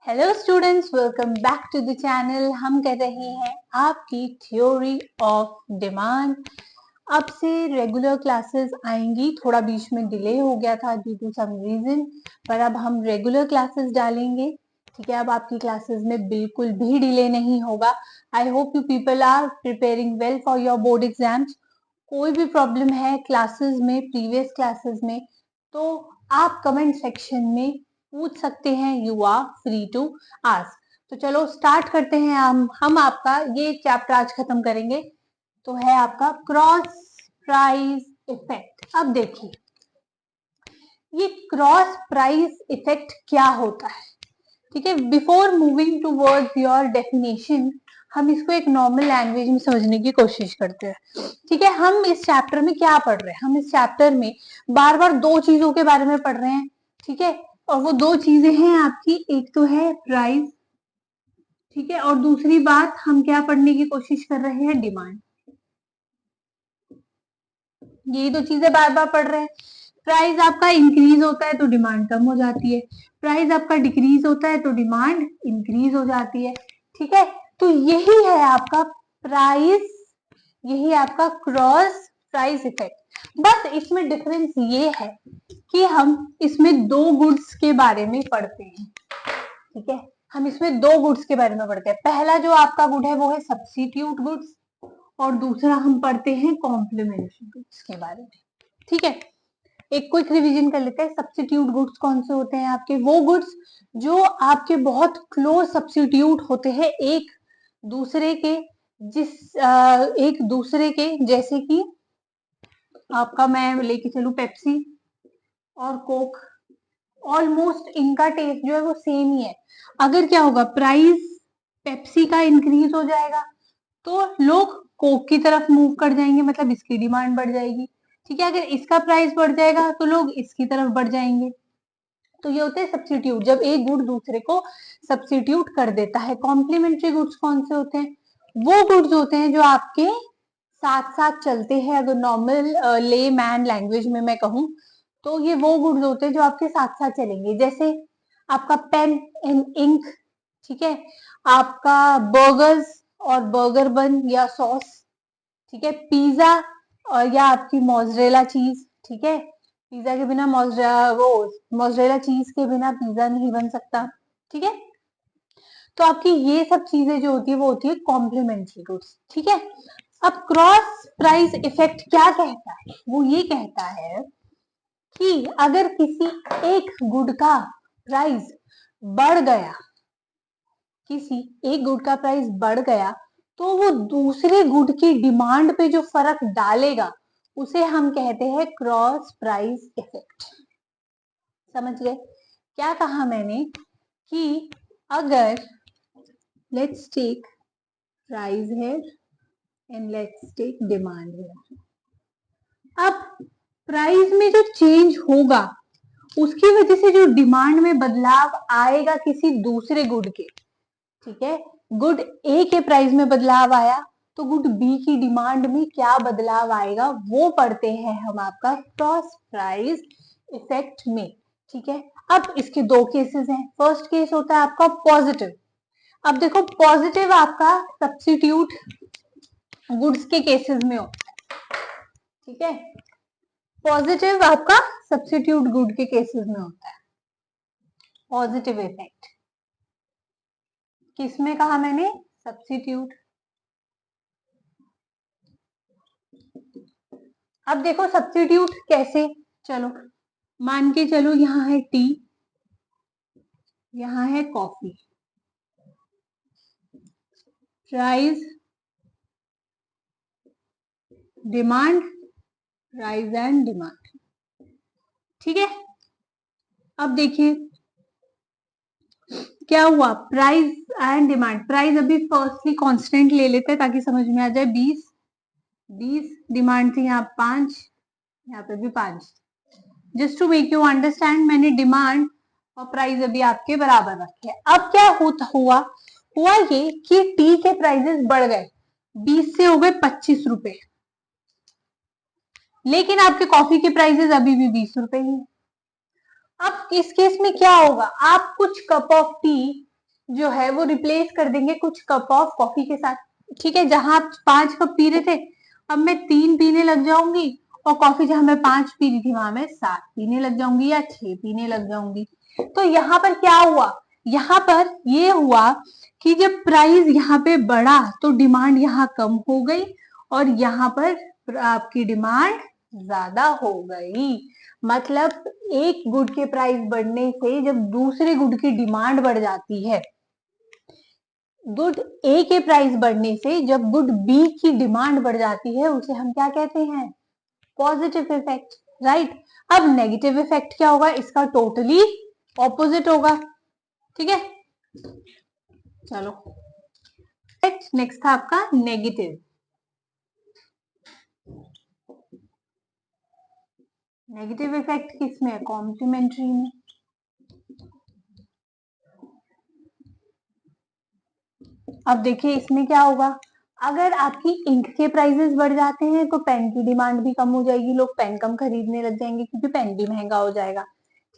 Hello students, welcome back to the channel. हम कर रहे हैं आपकी थ्योरी ऑफ डिमांड। अब से रेगुलर क्लासेस आएंगी। थोड़ा बीच में डिले हो गया था ड्यू टू सम रीजन, पर अब हम रेगुलर क्लासेस डालेंगे। ठीक है, अब आपकी क्लासेस में बिल्कुल भी डिले नहीं होगा। I hope you people are preparing well for your board exams. कोई भी प्रॉब्लम है क्लासेस में, प्रीवियस क्लासेस में, तो आप कमेंट सेक्शन में पूछ सकते हैं। You are free to ask. तो चलो स्टार्ट करते हैं। हम आपका ये चैप्टर आज खत्म करेंगे। तो है आपका क्रॉस प्राइस इफेक्ट। अब देखिए, ये क्रॉस प्राइस इफेक्ट क्या होता है। ठीक है, before moving towards your definition, हम इसको एक नॉर्मल लैंग्वेज में समझने की कोशिश करते हैं। ठीक है, हम इस चैप्टर में क्या पढ़ रहे हैं? हम इस चैप्टर में बार बार दो चीजों के बारे में पढ़ रहे हैं। ठीक है, और वो दो चीजें हैं आपकी, एक तो है प्राइस, ठीक है, और दूसरी बात हम क्या पढ़ने की कोशिश कर रहे हैं? डिमांड। ये दो चीजें बार बार पढ़ रहे हैं। प्राइस आपका इंक्रीज होता है तो डिमांड कम हो जाती है, प्राइस आपका डिक्रीज होता है तो डिमांड इंक्रीज हो जाती है। ठीक है, तो यही है आपका प्राइस, यही आपका क्रॉस प्राइस इफेक्ट। बस इसमें डिफरेंस ये है कि हम इसमें दो गुड्स के बारे में पढ़ते हैं। ठीक है, हम इसमें दो गुड्स के बारे में पढ़ते हैं। पहला जो आपका गुड है वो है सब्स्टिट्यूट गुड्स, और दूसरा हम पढ़ते हैं कॉम्प्लीमेंट्री गुड्स के बारे में। ठीक है, एक क्विक रिवीजन कर लेते हैं। सब्स्टिट्यूट गुड्स कौन से होते हैं आपके? वो गुड्स जो आपके बहुत क्लोज सब्स्टिट्यूट होते हैं एक दूसरे के, एक दूसरे के, जैसे कि आपका मैं लेके चलूं पेप्सी और कोक। ऑलमोस्ट इनका टेस्ट जो है वो सेम ही है। अगर क्या होगा, प्राइस पेप्सी का इंक्रीज हो जाएगा तो लोग कोक की तरफ मूव कर जाएंगे, मतलब इसकी डिमांड बढ़ जाएगी। ठीक है, अगर इसका प्राइस बढ़ जाएगा तो लोग इसकी तरफ बढ़ जाएंगे। तो ये होते हैं सब्स्टिट्यूट, जब एक गुड दूसरे को सब्स्टिट्यूट कर देता है। कॉम्प्लीमेंट्री गुड्स कौन से होते हैं? वो गुड्स होते हैं जो आपके साथ साथ चलते हैं। अगर नॉर्मल ले मैन लैंग्वेज में मैं कहूँ तो ये वो गुड्स होते हैं जो आपके साथ साथ चलेंगे, जैसे आपका पेन एंड इंक। ठीक है, आपका बर्गर्स और बर्गर बन या सॉस। ठीक है, पिज्जा और या आपकी मोज़रेला चीज। ठीक है, पिज्जा के बिना मोज़रेला चीज के बिना पिज्जा नहीं बन सकता। ठीक है, तो आपकी ये सब चीजें जो होती है वो होती है कॉम्प्लीमेंट्री गुड्स। ठीक है, अब क्रॉस प्राइस इफेक्ट क्या कहता है? वो ये कहता है कि अगर किसी एक गुड का प्राइस बढ़ गया, किसी एक गुड का प्राइस बढ़ गया, तो वो दूसरे गुड की डिमांड पे जो फर्क डालेगा उसे हम कहते हैं क्रॉस प्राइस इफेक्ट। समझ गए क्या कहा मैंने? कि अगर लेट्स टेक प्राइस है एंड लेट्स टेक डिमांड है। अब प्राइस में जो चेंज होगा उसकी वजह से जो डिमांड में बदलाव आएगा किसी दूसरे गुड के। ठीक है, गुड ए के प्राइस में बदलाव आया तो गुड बी की डिमांड में क्या बदलाव आएगा वो पढ़ते हैं हम आपका क्रॉस प्राइस इफेक्ट में। ठीक है, अब इसके दो केसेस हैं। फर्स्ट केस होता है आपका पॉजिटिव। अब देखो, पॉजिटिव आपका सब्स्टिट्यूट गुड्स के केसेस में होता है। ठीक है, पॉजिटिव आपका सब्स्टिट्यूट गुड के केसेस में होता है। पॉजिटिव इफेक्ट किसमें कहा मैंने? सब्स्टिट्यूट। अब देखो सब्स्टिट्यूट कैसे, चलो मान के चलो यहाँ है टी, यहाँ है coffee, price demand, price and demand. ठीक है, अब देखिए क्या हुआ, प्राइस एंड डिमांड। प्राइस अभी फर्स्टली कांस्टेंट ले लेते हैं ताकि समझ में आ जाए। 20 डिमांड थी, यहाँ 5, यहाँ पे भी 5। Just to make you understand, मैंने डिमांड और प्राइस अभी आपके बराबर रखे। अब क्या हुआ ये कि टी के प्राइसेस बढ़ गए, 20 से हो गए 25 रुपए, लेकिन आपके कॉफी के प्राइसेस अभी भी 20 रुपए ही। अब इस केस में क्या होगा, आप कुछ कप ऑफ टी जो है वो रिप्लेस कर देंगे कुछ कप ऑफ कॉफी के साथ। ठीक है, जहां आप 5 कप पी रहे थे, अब मैं 3 पीने लग जाऊंगी, और कॉफी जहां मैं 5 पी रही थी वहां मैं 7 पीने लग जाऊंगी या 6 पीने लग जाऊंगी। तो यहाँ पर क्या हुआ, यहाँ पर ये हुआ कि जब प्राइस यहाँ पे बढ़ा तो डिमांड यहाँ कम हो गई, और यहाँ पर आपकी डिमांड ज्यादा हो गई। मतलब एक गुड के प्राइस बढ़ने से जब दूसरे गुड की डिमांड बढ़ जाती है, गुड ए के प्राइस बढ़ने से जब गुड बी की डिमांड बढ़ जाती है, उसे हम क्या कहते हैं, पॉजिटिव इफेक्ट, राइट। अब नेगेटिव इफेक्ट क्या होगा, इसका टोटली ऑपोजिट होगा। ठीक है, चलो नेक्स्ट था आपका नेगेटिव। नेगेटिव इफेक्ट किसमें, कॉम्प्लीमेंट्री में। अब देखिए इसमें क्या होगा, अगर आपकी इंक के प्राइसेस बढ़ जाते हैं तो पेन की डिमांड भी कम हो जाएगी, लोग पेन कम खरीदने लग जाएंगे क्योंकि पेन भी महंगा हो जाएगा।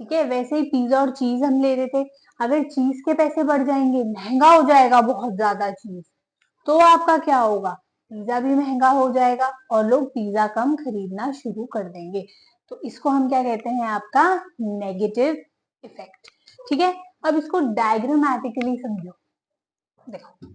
ठीक है, वैसे ही पिज्जा और चीज हम ले रहे थे, अगर चीज के पैसे बढ़ जाएंगे, महंगा हो जाएगा बहुत ज्यादा चीज, तो आपका क्या होगा, पिज्जा भी महंगा हो जाएगा और लोग पिज्जा कम खरीदना शुरू कर देंगे। तो इसको हम क्या कहते हैं, आपका नेगेटिव इफेक्ट। ठीक है, अब इसको डायग्रामेटिकली समझो। देखो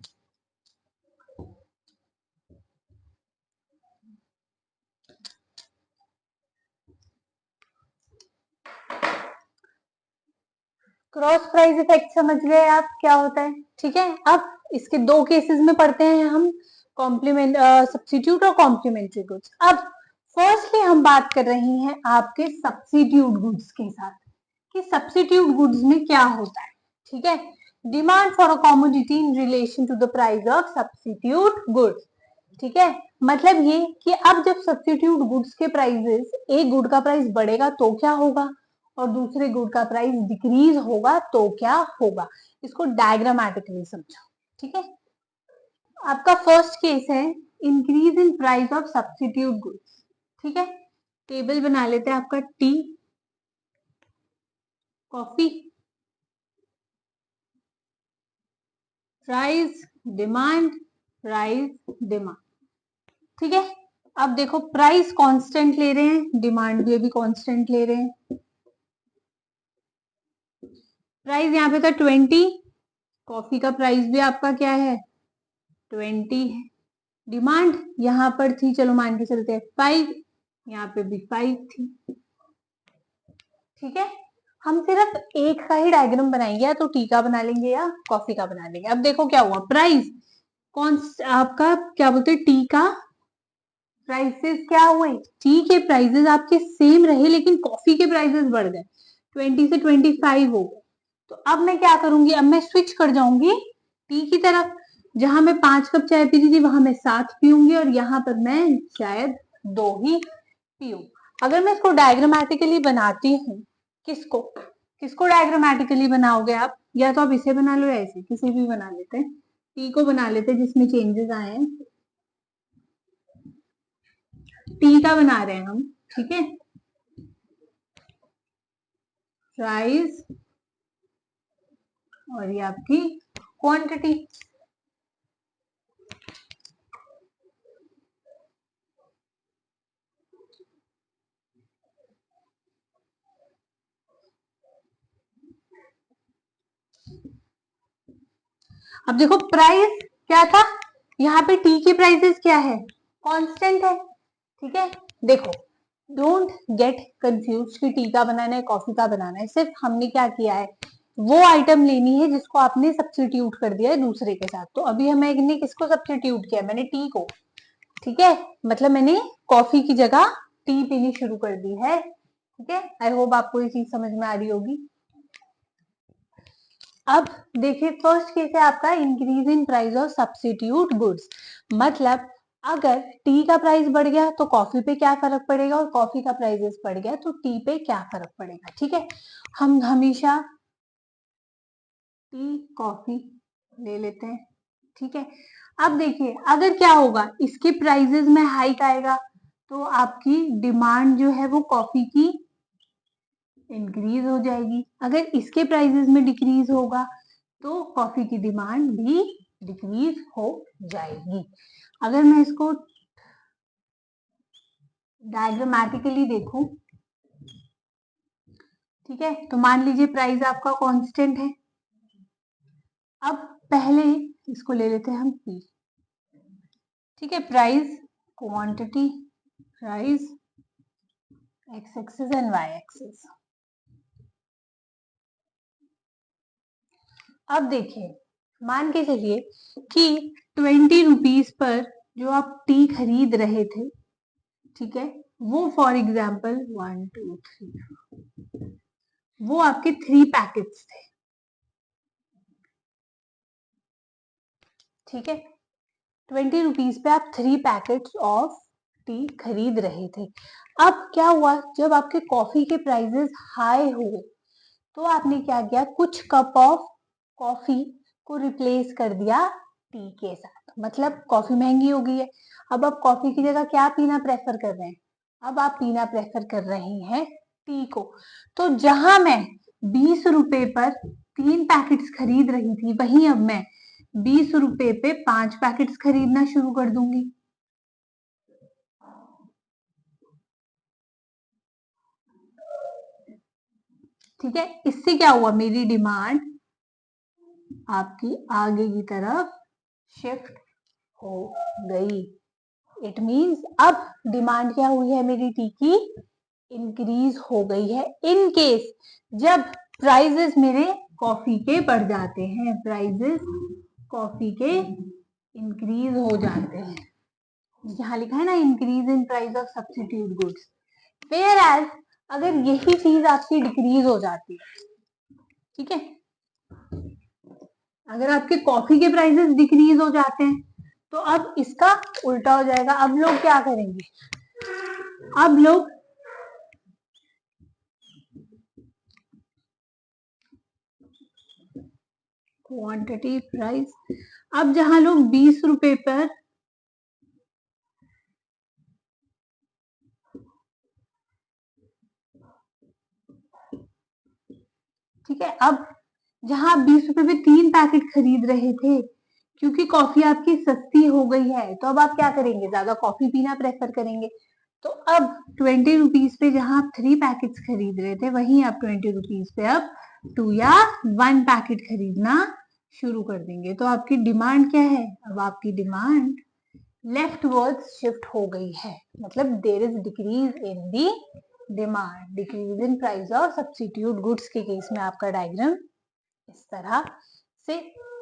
क्रॉस प्राइस इफेक्ट समझ गए आप क्या होता है। ठीक है, अब इसके दो केसेस में पढ़ते हैं हम, कॉम्प्लीमेंट सब्स्टिट्यूट और कॉम्प्लीमेंट्री गुड्स। अब फर्स्टली हम बात कर रहे हैं आपके सब्स्टिट्यूट गुड्स के साथ, कि सब्स्टिट्यूट गुड्स में क्या होता है। ठीक है, demand for a commodity in relation to the price of substitute goods. ठीक है, मतलब ये कि अब जब सब्स्टिट्यूट गुड्स के प्राइसेस, एक गुड का प्राइस बढ़ेगा तो क्या होगा, और दूसरे गुड का प्राइस डिक्रीज होगा तो क्या होगा, इसको डायग्रामेटिकली समझो। ठीक है, आपका फर्स्ट केस है increase in price of substitute goods. ठीक है, टेबल बना लेते हैं आपका, T, coffee, price, demand, price, demand. ठीक है, अब देखो प्राइस कांस्टेंट ले रहे हैं, डिमांड भी अभी कांस्टेंट ले रहे हैं। प्राइस यहाँ पे था 20, कॉफी का प्राइस भी आपका क्या है 20 है। डिमांड यहाँ पर थी, चलो मान के चलते हैं 5, यहाँ पे भी 5 थी। ठीक है, हम सिर्फ एक का ही डायग्राम बनाएंगे, या तो टी का बना लेंगे या कॉफी का बना लेंगे। अब देखो क्या हुआ, प्राइस कौन आपका क्या बोलते हैं, टी का प्राइसेस क्या हुए, टी के प्राइसेस आपके सेम रहे लेकिन कॉफी के प्राइसेस बढ़ गए, 20 से 25 हो गए। तो अब मैं क्या करूंगी, अब मैं स्विच कर जाऊंगी टी की तरफ, जहां मैं 5 कप चाय पी रही थी वहां मैं 7 पीऊंगी, और यहाँ पर मैं शायद 2 ही पीऊं। अगर मैं इसको डायग्रामेटिकली बनाती हूँ, किसको किसको डायग्रामेटिकली बनाओगे आप, या तो आप इसे बना लो या ऐसे, किसी भी बना लेते हैं, टी को बना लेते हैं जिसमें चेंजेस आए हैं, टी का बना रहे हैं हम। ठीक है, प्राइस और ये आपकी क्वांटिटी। अब देखो प्राइस क्या था, यहाँ पे टी की प्राइसेस क्या है, कांस्टेंट है। ठीक है, देखो डोंट गेट कंफ्यूज कि टी का बनाना है कॉफी का बनाना है, सिर्फ हमने क्या किया है, वो आइटम लेनी है जिसको आपने सब्स्टिट्यूट कर दिया है दूसरे के साथ। तो अभी हमने किसको सब्स्टिट्यूट किया, मैंने टी को। ठीक है, मतलब मैंने कॉफी की जगह टी पीनी शुरू कर दी है। ठीक है, आई होप आपको ये चीज समझ में आ रही होगी। अब देखिए फर्स्ट केस है आपका increase in price of substitute goods. मतलब अगर टी का प्राइस बढ़ गया तो कॉफी पे क्या फर्क पड़ेगा, और कॉफी का प्राइस बढ़ गया तो टी पे क्या फर्क पड़ेगा। ठीक है, हम हमेशा टी कॉफी ले लेते हैं। ठीक है, अब देखिए अगर क्या होगा, इसके प्राइसेस में हाइक आएगा तो आपकी डिमांड जो है वो कॉफी की इंक्रीज हो जाएगी, अगर इसके प्राइसेस में डिक्रीज होगा तो कॉफी की डिमांड भी डिक्रीज हो जाएगी। अगर मैं इसको डायग्रामेटिकली देखूं, ठीक है, तो मान लीजिए प्राइस आपका कांस्टेंट है। अब पहले इसको ले लेते हैं हम P, ठीक है, price quantity, price X axis and Y axis. अब देखिए, मान के चलिए कि 20 रुपीज पर जो आप टी खरीद रहे थे, ठीक है, वो फॉर एग्जाम्पल 1 2 3 वो आपके 3 पैकेट्स थे, ठीक है, 20 रुपीज पे आप 3 पैकेट्स ऑफ टी खरीद रहे थे। अब क्या हुआ, जब आपके कॉफी के प्राइसेस हाई हुए तो आपने क्या किया, कुछ कप ऑफ कॉफी को रिप्लेस कर दिया टी के साथ, मतलब कॉफी महंगी हो गई है। अब आप कॉफी की जगह क्या पीना प्रेफर कर रहे हैं, अब आप पीना प्रेफर कर रहे हैं टी को। तो जहां मैं 20 रुपए पर 3 पैकेट्स खरीद रही थी, वहीं अब मैं 20 रुपए पे 5 पैकेट्स खरीदना शुरू कर दूंगी। ठीक है, इससे क्या हुआ, मेरी डिमांड आपकी आगे की तरफ शिफ्ट हो गई। इट मींस अब डिमांड क्या हुई है मेरी टी की, इंक्रीज हो गई है। इन केस जब प्राइजेस मेरे कॉफी के बढ़ जाते हैं, प्राइजेस कॉफी के इंक्रीज हो जाते हैं, यहाँ लिखा है ना increase in price of substitute goods. Whereas अगर यही चीज आपकी डिक्रीज हो जाती है, ठीक है, अगर आपके कॉफी के प्राइसेस डिक्रीज हो जाते हैं तो अब इसका उल्टा हो जाएगा। अब लोग क्या करेंगे, अब लोग क्वांटिटी प्राइस, अब जहां लोग 20 रुपए पर ठीक है, अब जहां आप 20 रुपए पे 3 पैकेट खरीद रहे थे, क्योंकि कॉफी आपकी सस्ती हो गई है तो अब आप क्या करेंगे, ज्यादा कॉफी पीना प्रेफर करेंगे। तो अब 20 रुपीज पे जहां आप 3 पैकेट्स खरीद रहे थे, वहीं आप 20 रुपीज पे अब 2 या 1 पैकेट खरीदना शुरू कर देंगे। तो आपकी डिमांड क्या है, अब आपकी डिमांड लेफ्ट वर्ड्स शिफ्ट हो गई है, मतलब there is decrease in the demand, decrease in price of substitute goods के केस में आपका डायग्राम इस तरह से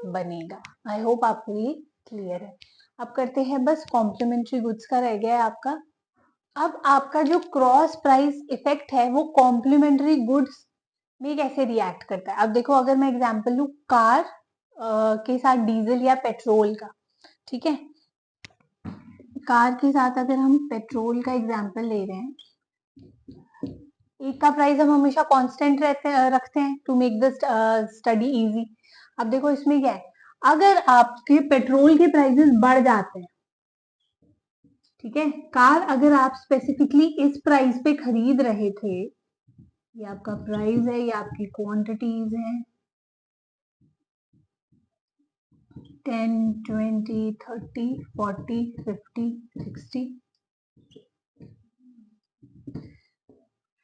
बनेगा। आई होप आपको ये क्लियर है। अब करते हैं बस कॉम्प्लीमेंट्री गुड्स का रह गया है आपका। अब आपका जो क्रॉस प्राइस इफेक्ट है वो कॉम्प्लीमेंट्री गुड्स में कैसे रिएक्ट करता है। अब देखो, अगर मैं एग्जांपल लूं कार के साथ डीजल या पेट्रोल का, ठीक है, कार के साथ अगर हम पेट्रोल का एग्जांपल ले रहे हैं, एक का प्राइस हम हमेशा कांस्टेंट रखते हैं to make the study easy. अब देखो इसमें क्या है, अगर आपके पेट्रोल के प्राइसेस बढ़ जाते हैं, ठीक है, कार अगर आप स्पेसिफिकली इस प्राइस पे खरीद रहे थे, ये आपका प्राइस है, ये आपकी क्वांटिटीज हैं, 10 20 30 40 50 60।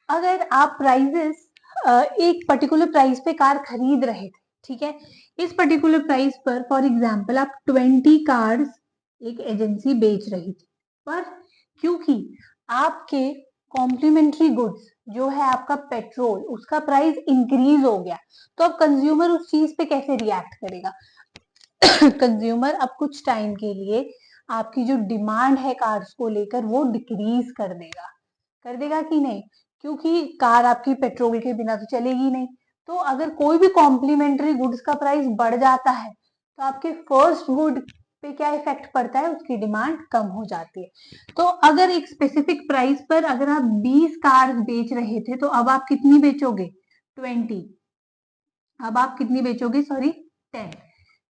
अगर आप प्राइजेस एक पर्टिकुलर प्राइस पे कार खरीद रहे थे, ठीक है, इस पर्टिकुलर प्राइस पर फॉर एग्जांपल आप 20 कार्स एक एजेंसी बेच रही थी, पर क्योंकि आपके कॉम्प्लीमेंट्री गुड्स जो है आपका पेट्रोल, उसका प्राइस इंक्रीज हो गया, तो अब कंज्यूमर उस चीज पे कैसे रिएक्ट करेगा। कंज्यूमर अब कुछ टाइम के लिए आपकी जो डिमांड है कार्स को लेकर वो डिक्रीज कर देगा कि नहीं, क्योंकि कार आपकी पेट्रोल के बिना तो चलेगी नहीं। तो अगर कोई भी कॉम्प्लीमेंट्री गुड्स का प्राइस बढ़ जाता है तो आपके फर्स्ट गुड पे क्या इफेक्ट पड़ता है, उसकी डिमांड कम हो जाती है। तो अगर एक स्पेसिफिक प्राइस पर अगर आप 20 कार बेच रहे थे, तो अब आप कितनी बेचोगे, 20, अब आप कितनी बेचोगे, सॉरी 10,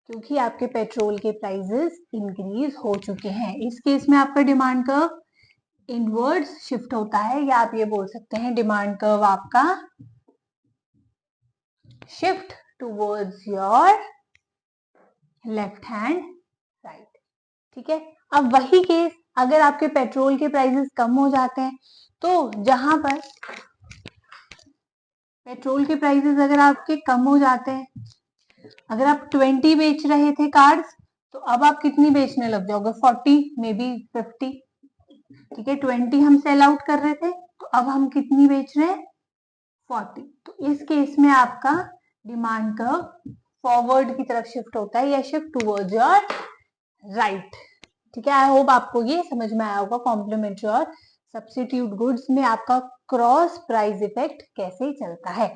क्योंकि आपके पेट्रोल के प्राइसेस इंक्रीज हो चुके हैं। इस केस में आपका डिमांड कर्व इनवर्ड्स शिफ्ट होता है, या आप ये बोल सकते हैं डिमांड कर्व आपका shift towards your left hand side. ठीक है, अब वही केस अगर आपके पेट्रोल के प्राइसेस कम हो जाते हैं, तो जहां पर पेट्रोल के प्राइसेस अगर आपके कम हो जाते हैं, अगर आप 20 बेच रहे थे कार्स, तो अब आप कितनी बेचने लग जाओगे? 40, मे बी 50। ठीक है, 20 हम सेल आउट कर रहे थे, तो अब हम कितनी बेच रहे हैं? 40। तो इस केस में आपका डिमांड कर्व फॉरवर्ड की तरफ शिफ्ट होता है या शिफ्ट टूवर्ड्स योर राइट। ठीक है, आई होप आपको ये समझ में आया होगा कॉम्प्लीमेंट्री और सब्स्टिट्यूट गुड्स में आपका क्रॉस प्राइस इफेक्ट कैसे चलता है।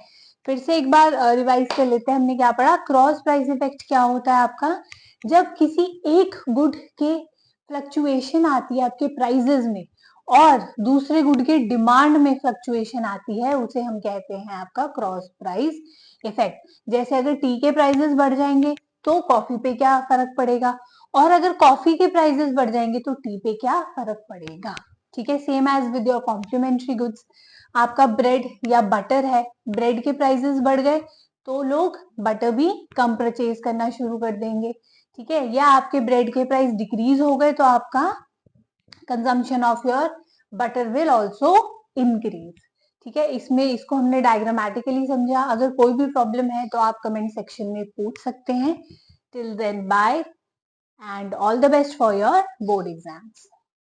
फिर से एक बार रिवाइज कर लेते हैं, हमने क्या पढ़ा? क्रॉस प्राइस इफेक्ट क्या होता है आपका? जब किसी एक गुड के फ्लक्चुएशन आती है आपके प्राइजेस में और दूसरे गुड के डिमांड में फ्लक्चुएशन आती है, उसे हम कहते हैं आपका क्रॉस प्राइस इफेक्ट। जैसे अगर टी के प्राइसेस बढ़ जाएंगे तो कॉफी पे क्या फर्क पड़ेगा, और अगर कॉफी के प्राइसेस बढ़ जाएंगे तो टी पे क्या फर्क पड़ेगा। ठीक है, same as with your complementary goods. आपका ब्रेड या बटर है, ब्रेड के प्राइसेस बढ़ गए तो लोग बटर भी कम परचेज करना शुरू कर देंगे। ठीक है, या आपके ब्रेड के प्राइस डिक्रीज हो गए तो आपका consumption of your butter will also increase. ठीक है, इसमें इसको हमने डायग्रामेटिकली समझा। अगर कोई भी प्रॉब्लम है तो आप कमेंट सेक्शन में पूछ सकते हैं। Till then bye and all the best for your board exams.